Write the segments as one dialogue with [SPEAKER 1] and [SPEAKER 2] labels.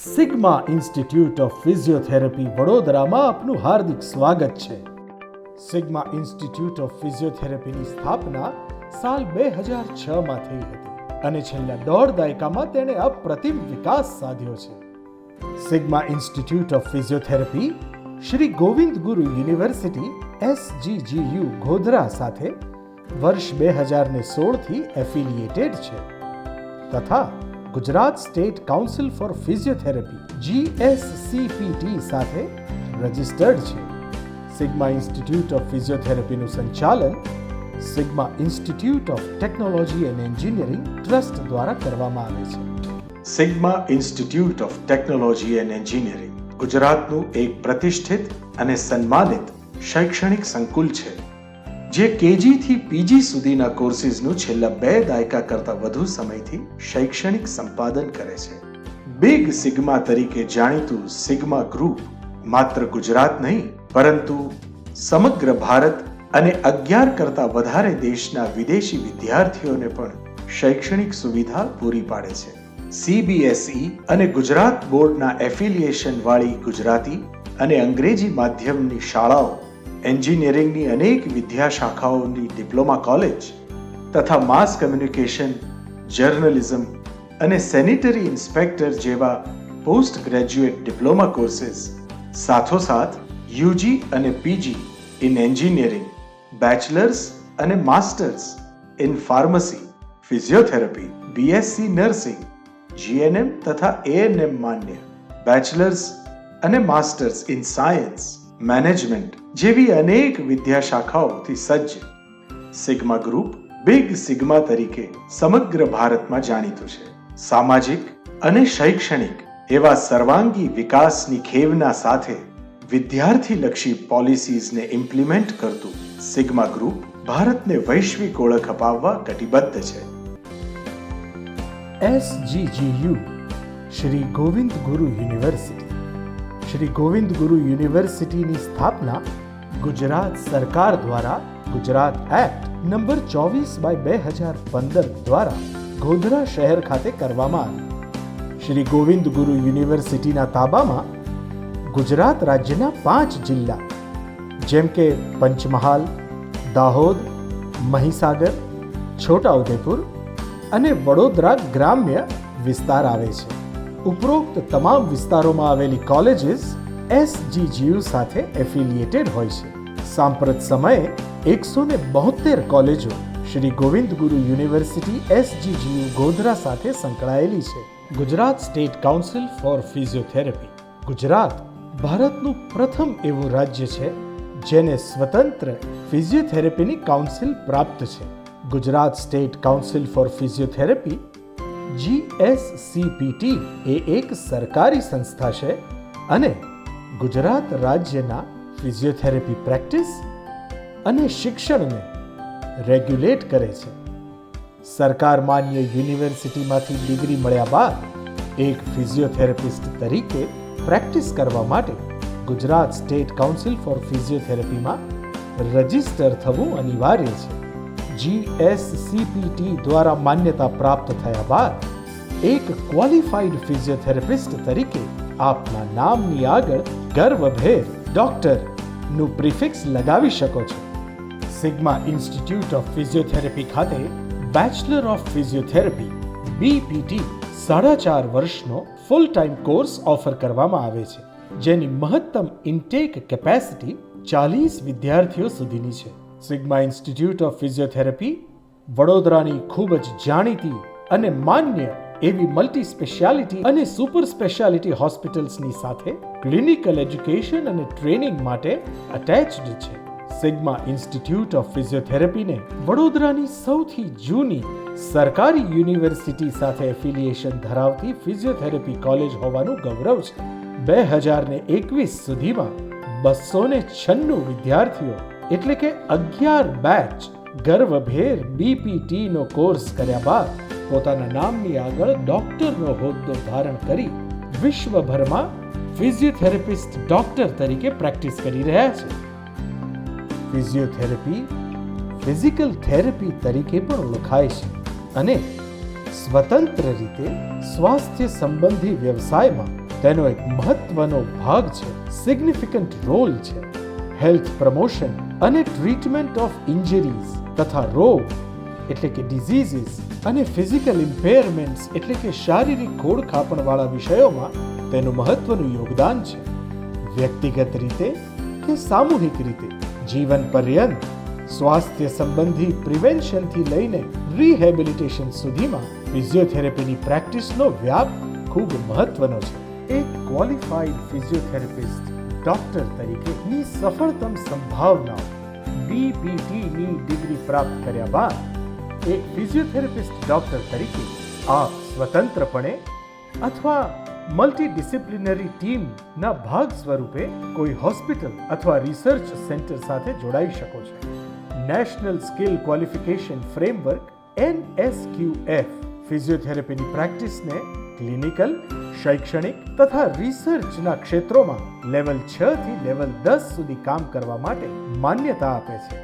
[SPEAKER 1] Sigma Institute of physiotherapy વડોદરામાં આપનું હાર્દિક સ્વાગત છે. સિગ્મા ઇન્સ્ટિટ્યૂટ ઓફ ફિઝિયોથેરપીની સ્થાપના સાલ 2006માં થઈ હતી અને છેલ્લા દોઢ દાયકામાં તેણે અપ્રતિમ વિકાસ સાધ્યો છે. Sigma Institute of Physiotherapy Shri Govind Guru University SGGU Godhra સાથે વર્ષ 2016થી એફિલિએટેડ છે તથા Gujarat State Council for Physiotherapy GSCPT સાથે રજિસ્ટર્ડ છે. સિગ્મા ઇન્સ્ટિટ્યૂટ ઓફ ફિઝિયોથેરપીનું સંચાલન Sigma Institute of Technology and Engineering Trust દ્વારા કરવામાં આવે છે.
[SPEAKER 2] Sigma Institute of Technology and Engineering ગુજરાતનું એક પ્રતિષ્ઠિત અને સન્માનિત શૈક્ષણિક સંકુલ છે જે KG થી PG સુધીના કોર્સિસનું છેલ્લા 2 દાયકા કરતાં વધુ સમયથી શૈક્ષણિક સંપાદન કરે છે. બિગ સિગ્મા તરીકે જાણીતું સિગ્મા ગ્રુપ માત્ર ગુજરાત નહીં પરંતુ સમગ્ર ભારત અને 11 કરતાં વધારે દેશના વિદેશી વિદ્યાર્થીઓને પણ શૈક્ષણિક સુવિધા પૂરી પાડે છે. CBSE અને ગુજરાત બોર્ડના એફિલિએશન વાળી ગુજરાતી અને અંગ્રેજી માધ્યમની શાળાઓ, એન્જિનિયરિંગની અનેક વિદ્યા શાખાઓની ડિપ્લોમા કોલેજ તથા માસ કમ્યુનિકેશન, જર્નલિઝમ અને સેનિટરી ઇન્સ્પેક્ટર જેવા પોસ્ટ ગ્રેજ્યુએટ ડિપ્લોમા કોર્સિસ સાથોસાથ UG અને PG ઇન એન્જિનિયરિંગ, બેચલર્સ અને masters in pharmacy, physiotherapy, BSc nursing, GNM તથા ANM માન્ય, બેચલર્સ અને માસ્ટર્સ ઇન સાયન્સ, મેનેજમેન્ટ જેવી અનેક વિદ્યા શાખાઓથી સજ્જ સિગ્મા ગ્રુપ બિગ સિગ્મા તરીકે સમગ્ર ભારતમાં જાણીતું છે. સામાજિક અને શૈક્ષણિક એવા સર્વાંગી વિકાસની ખેવના સાથે વિદ્યાર્થીલક્ષી પોલિસીઝને ઇમ્પ્લિમેન્ટ કરતું સિગ્મા ગ્રુપ ભારતને વૈશ્વિક ઓળખ અપાવવા કટિબદ્ધ છે.
[SPEAKER 1] SGGU Shri Govind Guru university. શ્રી ગોવિંદ ગુરુ યુનિવર્સિટીની સ્થાપના ગુજરાત સરકાર દ્વારા ગુજરાત એક્ટ નંબર 24/2015 દ્વારા ગોધરા શહેર ખાતે કરવામાં આવી. શ્રી ગોવિંદ ગુરુ યુનિવર્સિટીના તાબામાં ગુજરાત રાજ્યના 5 જિલ્લા જેમ કે પંચમહાલ, દાહોદ, મહીસાગર, છોટાઉદેપુર અને વડોદરા ગ્રામ્ય વિસ્તાર આવે છે. ઉપરોક્ત તમામ વિસ્તારોમાં આવેલી કોલેજીસ SGGU સાથે એફિલિએટેડ હોય છે. સાંપ્રત સમયે 172 કોલેજો શ્રી ગોવિંદ ગુરુ યુનિવર્સિટી SGGU ગોધરા સાથે સંકળાયેલી છે. Gujarat State Council for Physiotherapy. ગુજરાત ભારતનું પ્રથમ એવું રાજ્ય છે જેને સ્વતંત્ર ફિઝિયોથેરપીની કાઉન્સિલ પ્રાપ્ત છે. Gujarat State Council for Physiotherapy GSCPT એ એક સરકારી સંસ્થા છે અને ગુજરાત રાજ્યના ફિઝિયોથેરપી પ્રેક્ટિસ અને શિક્ષણને રેગ્યુલેટ કરે છે. સરકાર માન્ય યુનિવર્સિટીમાંથી ડિગ્રી મળ્યા બાદ એક ફિઝિયોથેરાપિસ્ટ તરીકે પ્રેક્ટિસ કરવા માટે ગુજરાત સ્ટેટ કાઉન્સિલ ફોર ફિઝિયોથેરપીમાં રજિસ્ટર થવું અનિવાર્ય છે. GSCPT દ્વારા માન્યતા પ્રાપ્ત થયા બાદ એક ક્વોલિફાઈડ ફિઝિયોથેરાપિસ્ટ તરીકે આપના નામની આગળ ગર્વભેર ડોક્ટર નું પ્રિફિક્સ લગાવી શકો છો. સિગ્મા ઇન્સ્ટિટ્યૂટ ઓફ ફિઝિયોથેરપી ખાતે બેચલર ઓફ ફિઝિયોથેરપી BPT 4.5 વર્ષનો ફૂલ ટાઈમ કોર્સ ઓફર કરવામાં આવે છે જેની મહત્તમ ઇન્ટેક કેપેસિટી 40 વિદ્યાર્થીઓ સુધીની છે. સિગ્મા ઇન્સ્ટિટ્યૂટ ઓફ ફિઝિયોથેરપી વડોદરાની ખૂબ જ જાણીતી અને માન્ય એવી મલ્ટી સ્પેશિયાલિટી અને સુપર સ્પેશિયાલિટી હોસ્પિટલ્સની સાથે ક્લિનિકલ એજ્યુકેશન અને ટ્રેનિંગ માટે અટેચ્ડ છે. સિગ્મા ઇન્સ્ટિટ્યૂટ ઓફ ફિઝિયોથેરપીને વડોદરાની સૌથી જૂની સરકારી યુનિવર્સિટી સાથે એફિલિએશન ધરાવતી ફિઝિયોથેરપી કોલેજ હોવાનું ગૌરવ છે. 2021 સુધીમાં 296 વિદ્યાર્થીઓ એટલે કે 11 બેચ ગર્વભેર BPT નો કોર્સ કર્યા બાદ પોતાના નામની આગળ ડોક્ટરનો હોદ્દો ધારણ કરી વિશ્વભરમાં ફિઝિયોથેરાપિસ્ટ ડોક્ટર તરીકે પ્રેક્ટિસ કરી રહ્યા છે. ફિઝિયોથેરપી ફિઝિકલ થેરપી તરીકે પણ ઓળખાય છે અને સ્વતંત્ર રીતે સ્વાસ્થ્ય સંબંધી વ્યવસાયમાં તેનો એક મહત્વનો ભાગ છે, સિગ્નિફિકન્ટ રોલ છે. હેલ્થ પ્રમોશન અને ટ્રીટમેન્ટ ઓફ ઇન્જરીઝ તથા રોગ એટલે કે ડિઝીઝીસ અને ફિઝિકલ ઇમ્પેરમેન્ટ્સ એટલે કે શારીરિક ખોડખાપણવાળા વિષયોમાં તેનું મહત્વનું યોગદાન છે. વ્યક્તિગત રીતે કે સામૂહિક રીતે જીવન પર્યંત સ્વાસ્થ્ય સંબંધી પ્રિવેન્શનથી લઈને રિહેબિલિટેશન સુધીમાં ફિઝિયોથેરાપીની પ્રેક્ટિસનો વ્યાપ ખૂબ મહત્વનો છે. એક ક્વોલિફાઈડ ફિઝિયોથેરાપિસ્ટ ડોક્ટર તરીકેની સફળતમ સંભાવનાઓ BPTની ડિગ્રી પ્રાપ્ત કર્યા બાદ એક ફિઝિયોથેરાપિસ્ટ ડોક્ટર તરીકે આપ સ્વતંત્રપણે અથવા મલ્ટીડિસિપ્લિનરી ટીમના ભાગ સ્વરૂપે કોઈ હોસ્પિટલ અથવા રિસર્ચ સેન્ટર સાથે જોડાઈ શકો છો. National Skill Qualification Framework NSQF ફિઝિયોથેરાપીની પ્રેક્ટિસને ક્લિનિકલ, શૈક્ષણિક તથા રિસર્ચના ક્ષેત્રોમાં લેવલ 6 થી લેવલ 10 સુધી કામ કરવા માટે માન્યતા આપે છે.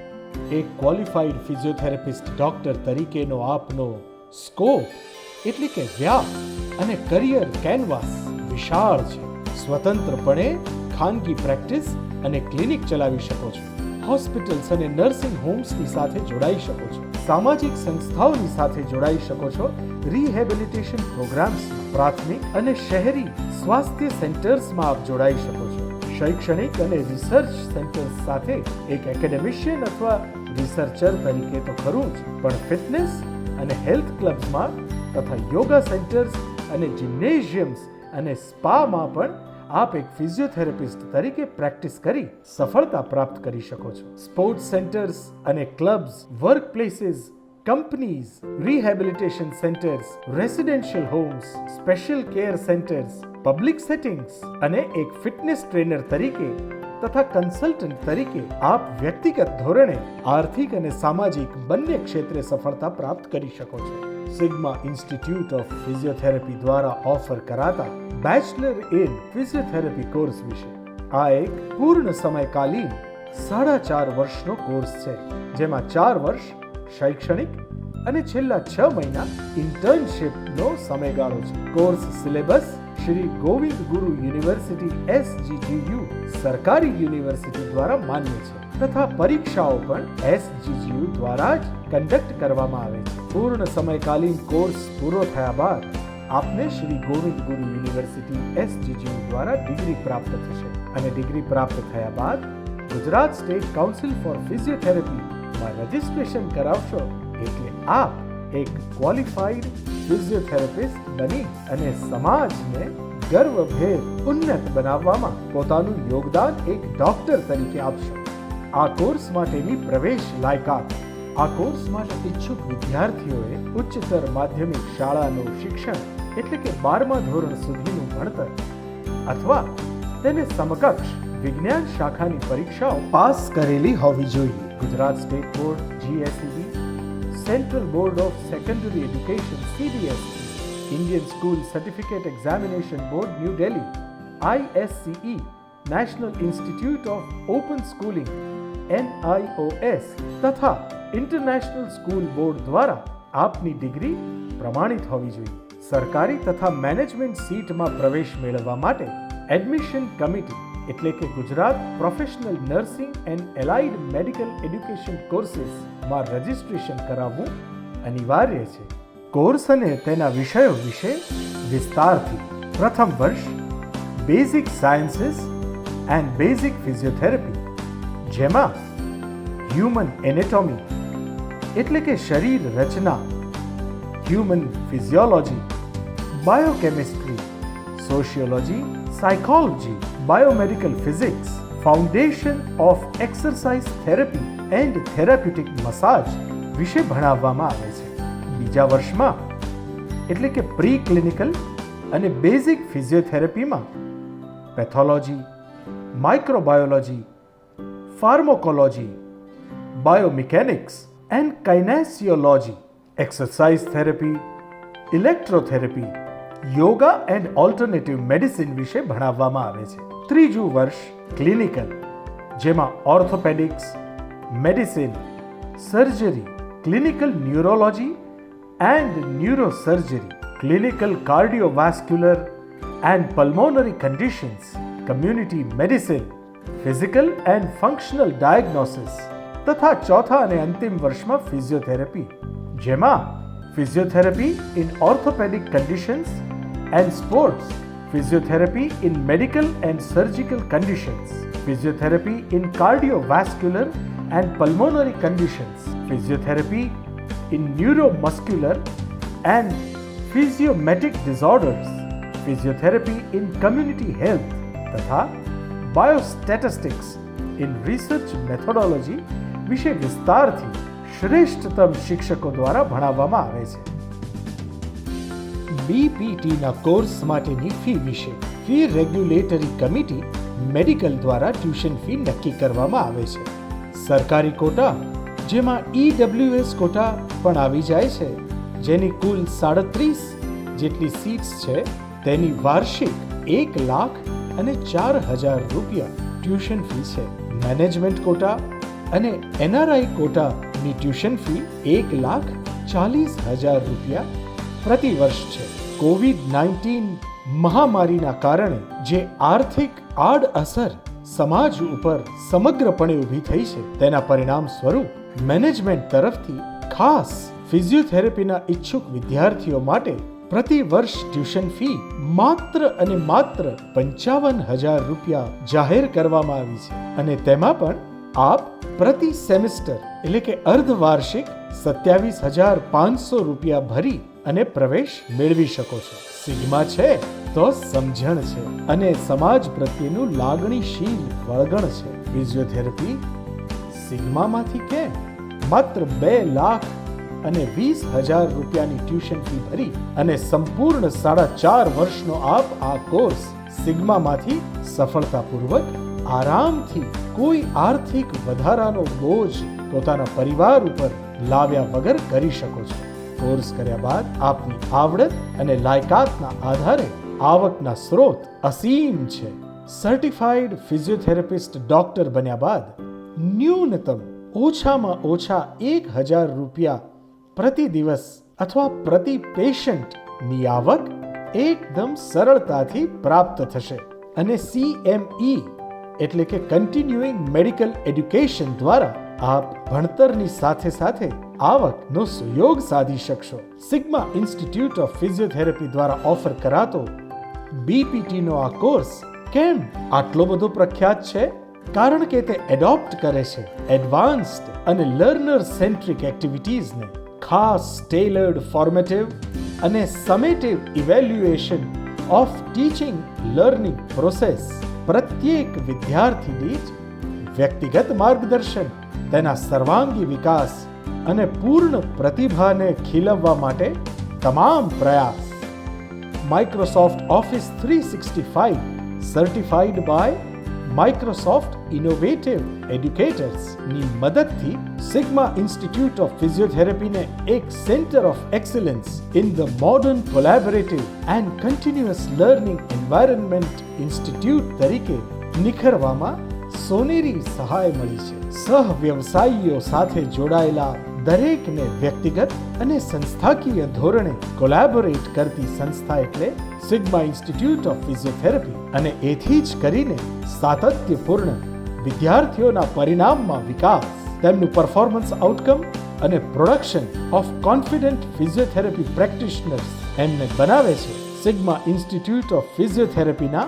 [SPEAKER 1] એક ક્વોલિફાઈડ ફિઝિયોથેરાપિસ્ટ ડોક્ટર તરીકેનો આપનો સ્કોપ એટલે કે વ્યાપ અને કરિયર કેનવાસ વિશાળ છે. સ્વતંત્રપણે ખાનગી પ્રેક્ટિસ અને ક્લિનિક ચલાવી શકો છો. હોસ્પિટલ્સ અને નર્સિંગ હોમ્સની સાથે જોડાઈ શકો છો. સામાજિક સંસ્થાઓની સાથે જોડાઈ શકો છો. રિહેબિલિટેશન પ્રોગ્રામ્સ, પ્રાથમિક અને શહેરી સ્વાસ્થ્ય સેન્ટર્સમાં આપ જોડાઈ શકો છો. શૈક્ષણિક અને રિસર્ચ સેન્ટર્સ સાથે એક એકેડેમિશિયન અથવા રિસર્ચર તરીકે તો ખરું જ, પણ ફિટનેસ અને હેલ્થ ક્લબ્સમાં તથા યોગા સેન્ટર્સ અને જિમ્નેશિયમ્સ અને સ્પામાં પણ આપ એક ફિઝિયોથેરાપિસ્ટ તરીકે પ્રેક્ટિસ કરી સફળતા પ્રાપ્ત કરી શકો છો. સ્પોર્ટ્સ સેન્ટર્સ અને clubs, work places, companies, rehabilitation centres, residential homes, special care centres, public settings અને એક ફિટનેસ ટ્રેનર તરીકે તથા કન્સલ્ટન્ટ તરીકે આપ વ્યક્તિગત ધોરણે આર્થિક અને સામાજિક બંને ક્ષેત્રે સફળતા પ્રાપ્ત કરી શકો છો. સિગ્મા ઇન્સ્ટિટ્યૂટ ઓફ ફિઝિયોથેરાપી દ્વારા ઓફર કરાતા બેચલર ઇન ફિઝિયોથેરાપી કોર્સ વિશે. આ એક પૂર્ણ સમયકાલીન 4.5 વર્ષનો કોર્સ છે, જેમાં 4 વર્ષ શૈક્ષણિક અને છેલ્લા 6 મહિના ઇન્ટર્નશિપનો સમયગાળો છે. Course syllabus Shri Govind Guru University SGGU સરકારી યુનિવર્સિટી દ્વારા માન્ય છે તથા પરીક્ષાઓ પણ SGGU દ્વારા જ કન્ડક્ટ કરવામાં આવે છે. પૂર્ણ સમયકાલીન કોર્સ પૂરો થયા બાદ આપને શ્રી ગોવિંદ ગુરુ યુનિવર્સિટી SGGU દ્વારા ડિગ્રી પ્રાપ્ત થશે અને ડિગ્રી પ્રાપ્ત થયા બાદ ગુજરાત સ્ટેટ કાઉન્સિલ ફોર ફિઝિયોથેરાપીમાં રજિસ્ટ્રેશન કરાવશો એટલે આપ એક ક્વોલિફાઈડ ફિઝિયોથેરાપિસ્ટ બની અને સમાજને ગર્વભેર ઉન્નત બનાવવામાં પોતાનું યોગદાન એક ડોક્ટર તરીકે આપશો. આ કોર્સ માટેની પ્રવેશ લાયકાત. આ કોર્સ માટે ઈચ્છુક વિદ્યાર્થીઓએ ઉચ્ચતર માધ્યમિક શાળાનું શિક્ષણ એટલે કે 12મા ધોરણ સુધીનું ભણતર અથવા તેને સમકક્ષ વિજ્ઞાન શાખાની પરીક્ષાઓ પાસ કરેલી હોવી જોઈએ. Gujarat state board GSEB, central board of secondary education CBSE, Indian school certificate examination board new Delhi ISCE, national institute of open schooling NIOS તથા ઇન્ટરનેશનલ સ્કૂલ બોર્ડ દ્વારા આપની ડિગ્રી પ્રમાણિત હોવી જોઈએ. સરકારી તથા મેનેજમેન્ટ સીટમાં પ્રવેશ મેળવવા માટે એડમિશન કમિટી એટલે કે Gujarat Professional Nursing and Allied Medical Education કોર્સીસમાં રજિસ્ટ્રેશન કરાવવું અનિવાર્ય છે. કોર્સ અને તેના વિષયો વિશે વિસ્તારથી. પ્રથમ વર્ષ basic sciences and basic physiotherapy, જેમાં હ્યુમન એનેટોમી એટલે કે શરીર રચના, human physiology, biochemistry, sociology, psychology, biomedical physics, foundation of exercise therapy and therapeutic massage વિશે ભણાવવામાં આવે છે. બીજા વર્ષમાં એટલે કે પ્રી ક્લિનિકલ અને બેઝિક ફિઝિયોથેરાપીમાં pathology, microbiology, pharmacology, biomechanics and kinesiology, exercise therapy, electrotherapy, yoga and alternative medicine વિશે ભણાવવામાં આવે છે. ત્રીજું વર્ષ ક્લિનિકલ, જેમાં orthopaedics, medicine, surgery, clinical neurology and neurosurgery, clinical cardiovascular and pulmonary conditions, community medicine, physical and functional diagnosis તથા ચોથા અને અંતિમ વર્ષમાં ફિઝિયોથેરાપી, જેમાં physiotherapy in orthopaedic conditions and sports, physiotherapy in medical and surgical conditions, physiotherapy in cardiovascular and pulmonary conditions, physiotherapy in neuromuscular and psychosomatic disorders, physiotherapy in community health તથા biostatistics in research methodology વિશે વિસ્તારથી શ્રેષ્ઠતમ શિક્ષકો દ્વારા ભણાવવામાં આવે છે. બીપીટીના course માટેની fee વિશે ફી રેગ્યુલેટરી કમિટી મેડિકલ દ્વારા ટ્યુશન ફી નક્કી કરવામાં આવે છે. સરકારી કોટા, જેમાં EWS કોટા પણ આવી જાય છે, જેની કુલ 37 જેટલી સીટ્સ છે, તેની વાર્ષિક 1,04,000 રૂપિયા ટ્યુશન ફી છે. મેનેજમેન્ટ કોટા અને NRI કોટાની ટ્યુશન ફી 1,40,000 રૂપિયા પ્રતિ વર્ષ છે. COVID-19 મહામારીના કારણે જે આર્થિક આડઅસર સમાજ ઉપર સમગ્રપણે ઊભી થઈ છે, તેના પરિણામ સ્વરૂપ મેનેજમેન્ટ તરફથી ખાસ ફિઝિયોથેરાપીના ઈચ્છુક વિદ્યાર્થીઓ માટે પ્રતિ વર્ષ ટ્યુશન ફી માત્ર અને માત્ર 55,000 રૂપિયા જાહેર કરવામાં આવી છે. અને તેમાં પણ આપ પ્રતિ સેમેસ્ટર એટલે કે અર્ધવાર્ષિક 27,500 રૂપિયા ભરી અને પ્રવેશ મેળવી શકો છો. સિગ્મા છે તો સમજણ છે અને સમાજ પ્રત્યેનું લાગણીશીલ વળગણ છે. ફિઝિયોથેરાપી સિગ્મામાંથી કેમ માત્ર 2,20,000 રૂપિયાની ટ્યુશન ફી ભરી અને સંપૂર્ણ 4.5 વર્ષનો આપ આ કોર્સ સિગ્મામાંથી સફળતાપૂર્વક આરામથી કોઈ આર્થિક વધારાનો બોજ પોતાના પરિવાર ઉપર લાવ્યા વગર કરી શકો છો. કોર્સ કર્યા બાદ આપની આવડત અને લાયકાતના આધારે આવકના સ્ત્રોત અસીમ છે. સર્ટિફાઈડ ફિઝિયોથેરાપિસ્ટ ડોક્ટર બન્યા બાદ ન્યૂનતમ ઓછામાં ઓછા 1,000 રૂપિયા પ્રતિ દિવસ અથવા પ્રતિ પેશન્ટની આવક એકદમ સરળતાથી પ્રાપ્ત થશે. અને CME એટલે કે કન્ટિન્યુઇંગ મેડિકલ એડ્યુકેશન દ્વારા આપ ભણતરની સાથે સાથે આવકનો સુયોગ સાધી શકશો. સિગ્મા ઇન્સ્ટિટ્યૂટ ઓફ ફિઝિયોથેરાપી દ્વારા ઓફર કરાતો BPTનો આ કોર્સ કેમ આટલો બધો પ્રખ્યાત છે? કારણ કે તે એડોપ્ટ કરે છે એડવાન્સ્ડ અને લર્નર સેન્ટ્રિક એક્ટિવિટીઝને. ખાસ ટેલર્ડ ફોર્મેટિવ અને summative evaluation of teaching learning process, પ્રત્યેક વિદ્યાર્થી દીઠ વ્યક્તિગત માર્ગદર્શન, તેના સર્વાંગી વિકાસ અને પૂર્ણ પ્રતિભાને ખીલવવા માટે તમામ પ્રયાસ. Microsoft Office 365 certified by Microsoft innovative એડ્યુકેટર્સની મદદથી સિગ્મા ઇન્સ્ટિટ્યૂટ ઓફ ફિઝિયોથેરાપીને એક centre of excellence in the modern collaborative and continuous learning environment institute તરીકે નિખરવામાં સોનેરી સહાય મળી છે. સહ વ્યવસાયીઓ સાથે જોડાયેલા દરેકને વ્યક્તિગત અને સંસ્થાકીય ધોરણે કોલેબોરેટ કરતી સંસ્થા એટલે સિગ્મા ઇન્સ્ટિટ્યૂટ ઓફ ફિઝિયોથેરાપી. અને એથી જ કરીને સાતત્યપૂર્ણ વિદ્યાર્થીઓના પરિણામમાં વિકાસ, તેમનું પરફોર્મન્સ આઉટકમ અને production of confident physiotherapy practitioners એમને બનાવે છે સિગ્મા ઇન્સ્ટિટ્યૂટ ઓફ ફિઝિયોથેરાપીના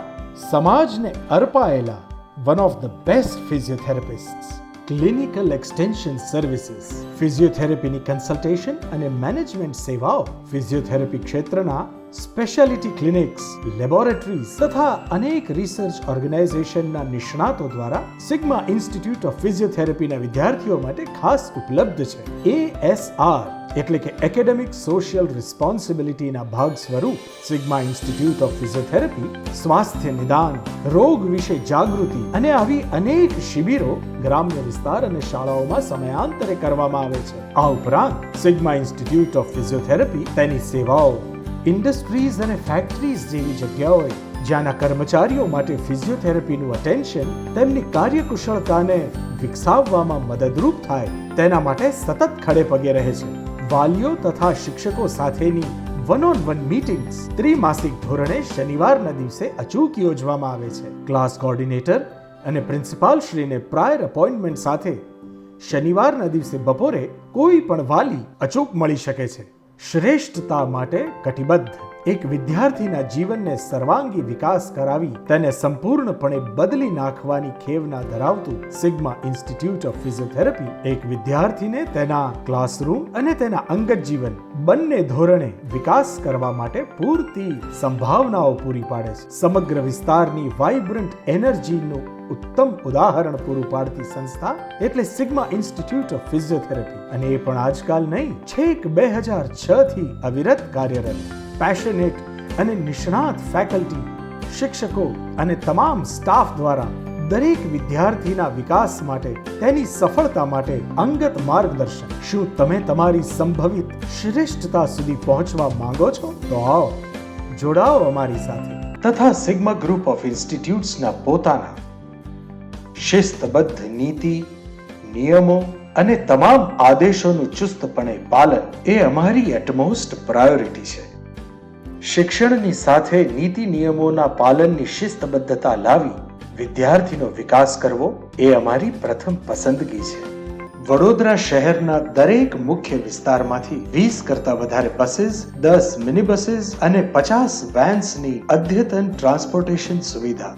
[SPEAKER 1] સમાજને અર્પાયેલા one of the best physiotherapists. Clinical extension services, ફિઝિયોથેરાપીની કન્સલ્ટેશન અને મેનેજમેન્ટ સેવાઓ, ફિઝિયોથેરાપી ક્ષેત્રના સ્પેશિયાલિટી ક્લિનિક્સ, લેબોરેટરીઝ તથા અનેક રિસર્ચ ઓર્ગેનાઇઝેશનના નિષ્ણાતો દ્વારા સિગ્મા ઇન્સ્ટિટ્યૂટ ઓફ ફિઝિયોથેરાપીના વિદ્યાર્થીઓ માટે ખાસ ઉપલબ્ધ છે. ASR એટલે કે એકેડેમિક સોશિયલ રિસ્પોન્સિબિલિટીના ભાગ સ્વરૂપ સિગ્મા ઇન્સ્ટિટ્યૂટ ઓફ ફિઝિયોથેરાપી સ્વાસ્થ્ય નિદાન, રોગ વિશે જાગૃતિ અને આવી અનેક શિબિરો ગ્રામ્ય વિસ્તાર અને શાળાઓમાં સમયાંતરે કરવામાં આવે છે. આ ઉપરાંત સિગ્મા ઇન્સ્ટિટ્યૂટ ઓફ ફિઝિયોથેરાપી તેની સેવાઓ ઇન્ડસ્ટ્રીઝ અને ફેક્ટરીઝ જેવી જગ્યાઓએ જ્યાંના કર્મચારીઓ માટે ફિઝિયોથેરાપીનું અટેન્શન તેમની કાર્યકુશળતાને વિકસાવવામાં મદદરૂપ થાય તેના માટે સતત ખડે પગે રહે છે. વાલીઓ તથા શિક્ષકો સાથેની વન-ઓન-વન મીટિંગ્સ ત્રિમાસિક ધોરણે શનિવારના દિવસે અચૂક યોજવામાં આવે છે. ક્લાસ કોઓર્ડિનેટર અને પ્રિન્સિપાલ શ્રીને પ્રાયર અપોઇન્ટમેન્ટ સાથે શનિવારના દિવસે બપોરે કોઈ પણ વાલી અચૂક મળી શકે છે. શ્રેષ્ઠતા માટે કટિબદ્ધ એક વિદ્યાર્થીના જીવનને સર્વાંગી વિકાસ કરાવી તેને સંપૂર્ણપણે બદલી નાખવાની ખેવના ધરાવતું સિગ્મા ઇન્સ્ટિટ્યૂટ ઓફ ફિઝિયોથેરાપી એક વિદ્યાર્થીને તેના ક્લાસરૂમ અને તેના અંગત જીવન બંને ધોરણે વિકાસ કરવા માટે પૂરતી સંભાવનાઓ પૂરી પાડે છે. સમગ્ર વિસ્તારની વાઇબ્રન્ટ એનર્જીનું ઉત્તમ ઉદાહરણ પૂરું પાડતી સંસ્થા એટલે સિગ્મા ઇન્સ્ટિટ્યૂટ ઓફ ફિઝિયોથેરાપી, અને એ પણ આજકાલ નહીં, છેક 2006 થી અવિરત કાર્યરત. પેશનેટ અને નિષ્ણાત ફેકલ્ટી, શિક્ષકો અને તમામ સ્ટાફ દ્વારા દરેક વિદ્યાર્થીના વિકાસ માટે, તેની સફળતા માટે અંગત માર્ગદર્શન. શું તમે તમારી સંભવિત શ્રેષ્ઠતા સુધી પહોંચવા માંગો છો? તો આવો, જોડાઓ અમારી સાથે.
[SPEAKER 2] તથા સિગ્મા ગ્રુપ ઓફ ઇન્સ્ટિટ્યૂટ્સના પોતાના શિસ્તબદ્ધ નીતિ, નિયમો અને તમામ આદેશોનું ચુસ્તપણે પાલન એ અમારી એટમોસ્ટ પ્રાયોરિટી છે. શિક્ષણની સાથે નીતિ નિયમોના પાલનની શિસ્તબદ્ધતા લાવી વિદ્યાર્થીનો વિકાસ કરવો એ અમારી પ્રથમ પસંદગી છે. વડોદરા શહેરના દરેક મુખ્ય વિસ્તારમાંથી 20 કરતા વધારે બસીસ, 10 મિની બસીસ અને 50 વેન્સની અદ્યતન ટ્રાન્સપોર્ટેશન સુવિધા,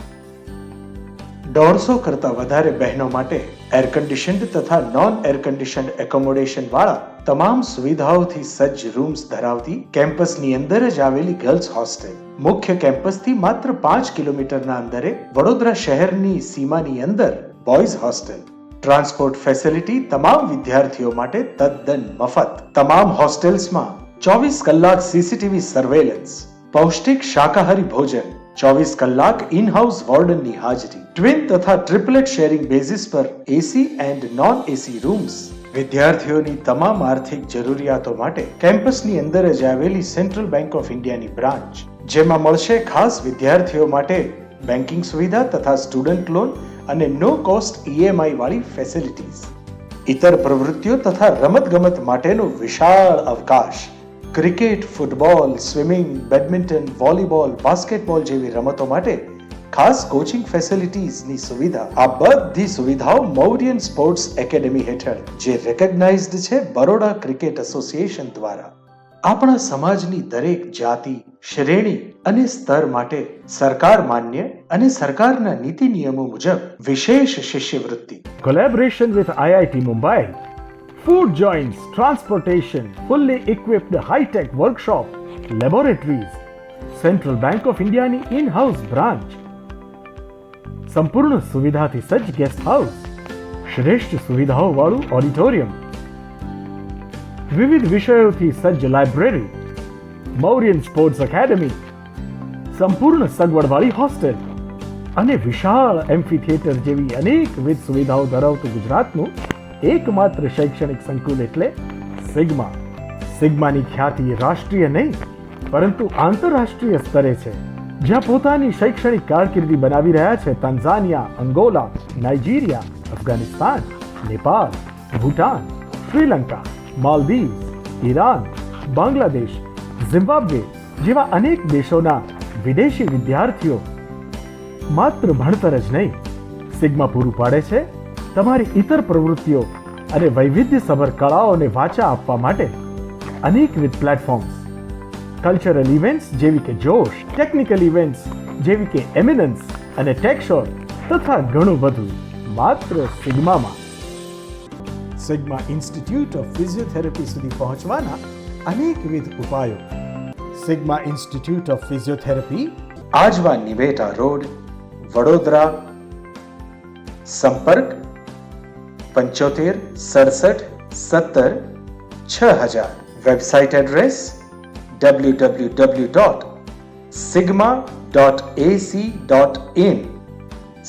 [SPEAKER 2] 150 કરતા વધારે બહેનો માટે એર કન્ડિશન્ડ તથા નોન એર કન્ડિશન્ડ એકોમોડેશન વાળા તમામ સુવિધાઓથી સજ્જ રૂમ્સ ધરાવતી કેમ્પસની અંદર જ આવેલી ગર્લ્સ હોસ્ટેલ, મુખ્ય કેમ્પસથી માત્ર 5 કિલોમીટરના અંતરે વડોદરા શહેરની સીમાની અંદર બોયઝ હોસ્ટેલ, ટ્રાન્સપોર્ટ ફેસિલિટી તમામ વિદ્યાર્થીઓ માટે તદ્દન મફત, તમામ હોસ્ટેલ્સમાં 24 કલાક સીસીટીવી સર્વેલન્સ, પૌષ્ટિક શાકાહારી ભોજન, 24 કલાક ઇન હાઉસ વોર્ડનની હાજરી, ટ્વિન તથા ટ્રિપલેટ શેરિંગ બેઝિસ પર એસી એન્ડ નોન એસી રૂમ્સ. વિદ્યાર્થીઓની તમામ આર્થિક જરૂરિયાતો માટે કેમ્પસની અંદર જ આવેલી સેન્ટ્રલ બેંક ઓફ ઇન્ડિયાની બ્રાન્ચ, જેમાં મળશે ખાસ વિદ્યાર્થીઓ માટે બેન્કિંગ સુવિધા તથા સ્ટુડન્ટ લોન અને નો કોસ્ટ ઈએમઆઈ વાળી ફેસિલિટીઝ. ઇતર પ્રવૃત્તિઓ તથા રમતગમત માટેનો વિશાળ અવકાશ. Cricket, football, swimming, badminton, volleyball, basketball જેવી રમતો માટે ખાસ કોચિંગ ફેસિલિટીઝની સુવિધા. આ બધી સુવિધાઓ મૌર્યન સ્પોર્ટ્સ એકેડેમી હેઠળ, જે રેકગ્નાઇઝ્ડ છે બરોડા ક્રિકેટ એસોસિએશન દ્વારા. આપણા સમાજની દરેક જાતિ, શ્રેણી અને સ્તર માટે સરકાર માન્ય અને સરકારના નીતિ નિયમો મુજબ વિશેષ શિષ્યવૃત્તિ.
[SPEAKER 1] Collaboration with IIT Mumbai, food joints, transportation, fully equipped high-tech workshop, laboratories, Central Bank of Indiaની in-house branch, સંપૂર્ણ સુવિધાથી સજ્જ ગેસ્ટ હાઉસ, શ્રેષ્ઠ સુવિધાઓ વાળું ઓડિટોરિયમ, વિવિધ વિષયોથી સજ્જ લાઇબ્રેરી, મૌર્યન સ્પોર્ટ્સ એકેડમી, સંપૂર્ણ સગવડવાળી હોસ્ટેલ અને વિશાળ એમ્ફીથિયેટર જેવી અનેકવિધ સુવિધાઓ ધરાવતું ગુજરાતનું એકમાત્ર શૈક્ષણિક સંકુલ એટલે સિગ્મા. સિગ્માની ખ્યાતિ રાષ્ટ્રીય નહીં પરંતુ આંતરરાષ્ટ્રીય સ્તરે છે, જ્યાં પોતાની શૈક્ષણિક કારકિર્દી બનાવી રહ્યા છે Tanzania, Angola, Nigeria, Afghanistan, Nepal, Bhutan, Sri Lanka, Maldives, Iran, Bangladesh, Zimbabwe જેવા અનેક દેશોના વિદેશી વિદ્યાર્થીઓ. માત્ર ભણતર જ નહીં, સિગ્મા પૂરું પાડે છે તમારી ઇતર પ્રવૃત્તિઓ અને વૈવિધ્યસભર કળાઓને વાચા આપવા માટે અનેકવિધ પ્લેટફોર્મ્સ. કલ્ચરલ ઇવેન્ટ્સ જેવી કે જોશ, ટેકનિકલ ઇવેન્ટ્સ જેવી કે એમિનન્સ અને ટેકશોર તથા ઘણું બધું માત્ર સિગ્મામાં. સિગ્મા ઇન્સ્ટિટ્યૂટ ઓફ ફિઝિયોથેરાપી સુધી પહોંચવાના અનેકવિધ ઉપાયો. Sigma Institute of Physiotherapy,
[SPEAKER 2] Ajwa Nimeta road, Vadodara. સંપર્ક 75 67 17 6000. Website address www.sigma.ac.in.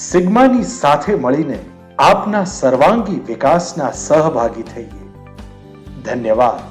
[SPEAKER 2] સિગ્માની સાથે મળીને આપના સર્વાંગી વિકાસના સહભાગી થઈએ. ધન્યવાદ.